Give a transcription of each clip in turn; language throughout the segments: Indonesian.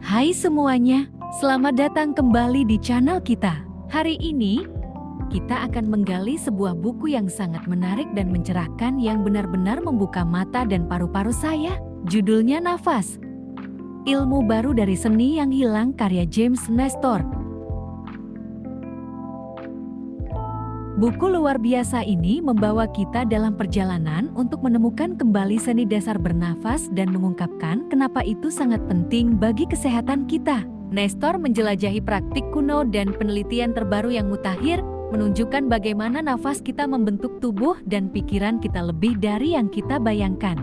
Hai semuanya, selamat datang kembali di channel kita. Hari ini, kita akan menggali sebuah buku yang sangat menarik dan mencerahkan yang benar-benar membuka mata dan paru-paru saya. Judulnya Nafas, Ilmu Baru dari Seni yang Hilang karya James Nestor. Buku luar biasa ini membawa kita dalam perjalanan untuk menemukan kembali seni dasar bernafas dan mengungkapkan kenapa itu sangat penting bagi kesehatan kita. Nestor menjelajahi praktik kuno dan penelitian terbaru yang mutakhir, menunjukkan bagaimana nafas kita membentuk tubuh dan pikiran kita lebih dari yang kita bayangkan.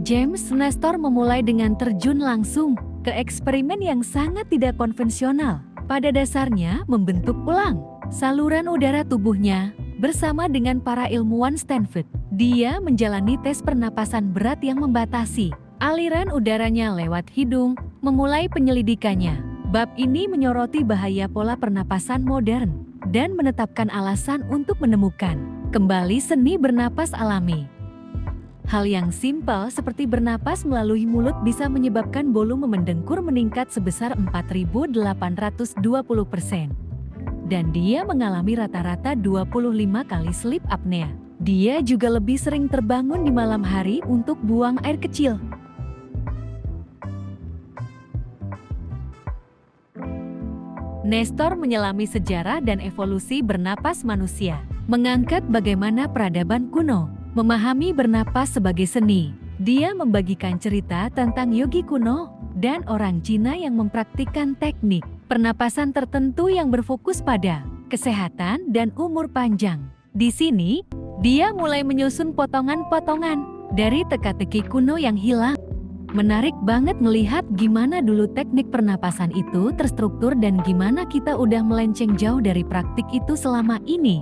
James Nestor memulai dengan terjun langsung ke eksperimen yang sangat tidak konvensional. Pada dasarnya membentuk ulang saluran udara tubuhnya bersama dengan para ilmuwan Stanford. Dia menjalani tes pernapasan berat yang membatasi aliran udaranya lewat hidung, memulai penyelidikannya. Bab ini menyoroti bahaya pola pernapasan modern dan menetapkan alasan untuk menemukan kembali seni bernapas alami. Hal yang simpel seperti bernapas melalui mulut bisa menyebabkan volume mendengkur meningkat sebesar 4.820%. Dan dia mengalami rata-rata 25 kali sleep apnea. Dia juga lebih sering terbangun di malam hari untuk buang air kecil. Nestor menyelami sejarah dan evolusi bernapas manusia, mengangkat bagaimana peradaban kuno memahami bernapas sebagai seni. Dia membagikan cerita tentang yogi kuno dan orang Cina yang mempraktikkan teknik pernapasan tertentu yang berfokus pada kesehatan dan umur panjang. Di sini, dia mulai menyusun potongan-potongan dari teka-teki kuno yang hilang. Menarik banget melihat gimana dulu teknik pernapasan itu terstruktur dan gimana kita udah melenceng jauh dari praktik itu selama ini.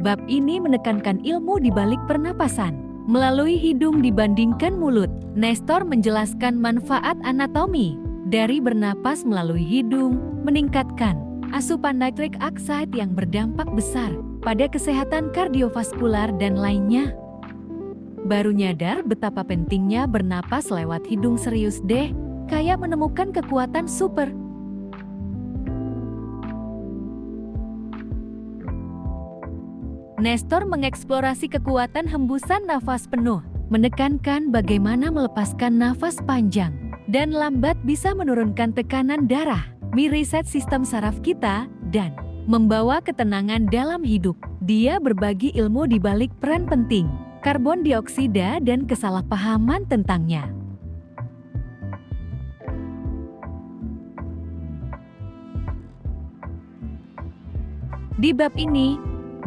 Bab ini menekankan ilmu di balik pernapasan melalui hidung dibandingkan mulut. Nestor menjelaskan manfaat anatomi dari bernapas melalui hidung, meningkatkan asupan nitric oxide yang berdampak besar pada kesehatan kardiovaskular dan lainnya. Baru nyadar betapa pentingnya bernapas lewat hidung, serius deh, kayak menemukan kekuatan super. Nestor mengeksplorasi kekuatan hembusan nafas penuh, menekankan bagaimana melepaskan nafas panjang dan lambat bisa menurunkan tekanan darah, mereset sistem saraf kita, dan membawa ketenangan dalam hidup. Dia berbagi ilmu di balik peran penting karbon dioksida dan kesalahpahaman tentangnya. Di bab ini,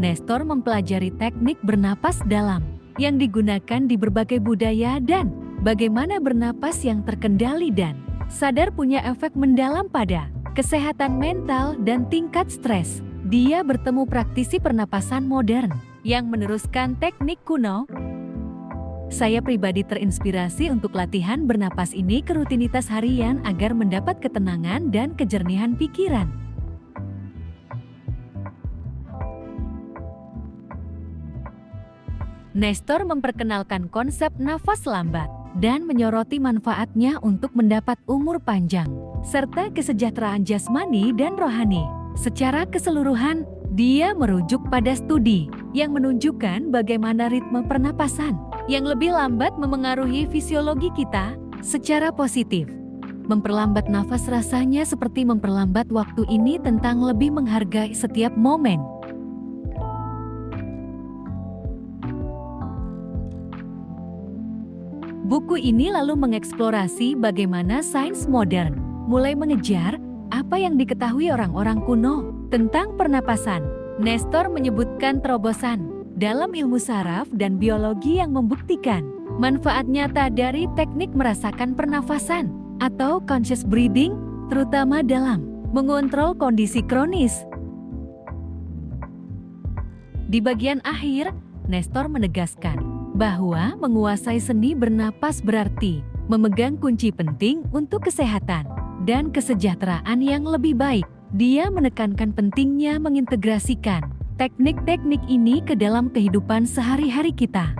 Nestor mempelajari teknik bernapas dalam yang digunakan di berbagai budaya dan bagaimana bernapas yang terkendali dan sadar punya efek mendalam pada kesehatan mental dan tingkat stres. Dia bertemu praktisi pernapasan modern yang meneruskan teknik kuno. Saya pribadi terinspirasi untuk latihan bernapas ini ke rutinitas harian agar mendapat ketenangan dan kejernihan pikiran. Nestor memperkenalkan konsep nafas lambat dan menyoroti manfaatnya untuk mendapat umur panjang, serta kesejahteraan jasmani dan rohani. Secara keseluruhan, dia merujuk pada studi yang menunjukkan bagaimana ritme pernapasan yang lebih lambat memengaruhi fisiologi kita secara positif. Memperlambat nafas rasanya seperti memperlambat waktu ini tentang lebih menghargai setiap momen. Buku ini lalu mengeksplorasi bagaimana sains modern mulai mengejar apa yang diketahui orang-orang kuno tentang pernapasan. Nestor menyebutkan terobosan dalam ilmu saraf dan biologi yang membuktikan manfaat nyata dari teknik merasakan pernafasan atau conscious breathing, terutama dalam mengontrol kondisi kronis. Di bagian akhir, Nestor menegaskan bahwa menguasai seni bernapas berarti memegang kunci penting untuk kesehatan dan kesejahteraan yang lebih baik. Dia menekankan pentingnya mengintegrasikan teknik-teknik ini ke dalam kehidupan sehari-hari kita.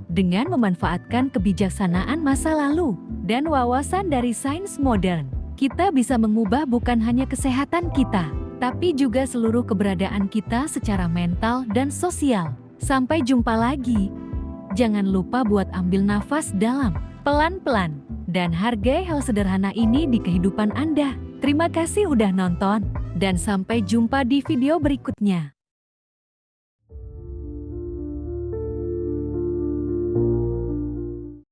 Dengan memanfaatkan kebijaksanaan masa lalu dan wawasan dari sains modern, kita bisa mengubah bukan hanya kesehatan kita, tapi juga seluruh keberadaan kita secara mental dan sosial. Sampai jumpa lagi. Jangan lupa buat ambil nafas dalam, pelan-pelan, dan hargai hal sederhana ini di kehidupan Anda. Terima kasih udah nonton, dan sampai jumpa di video berikutnya.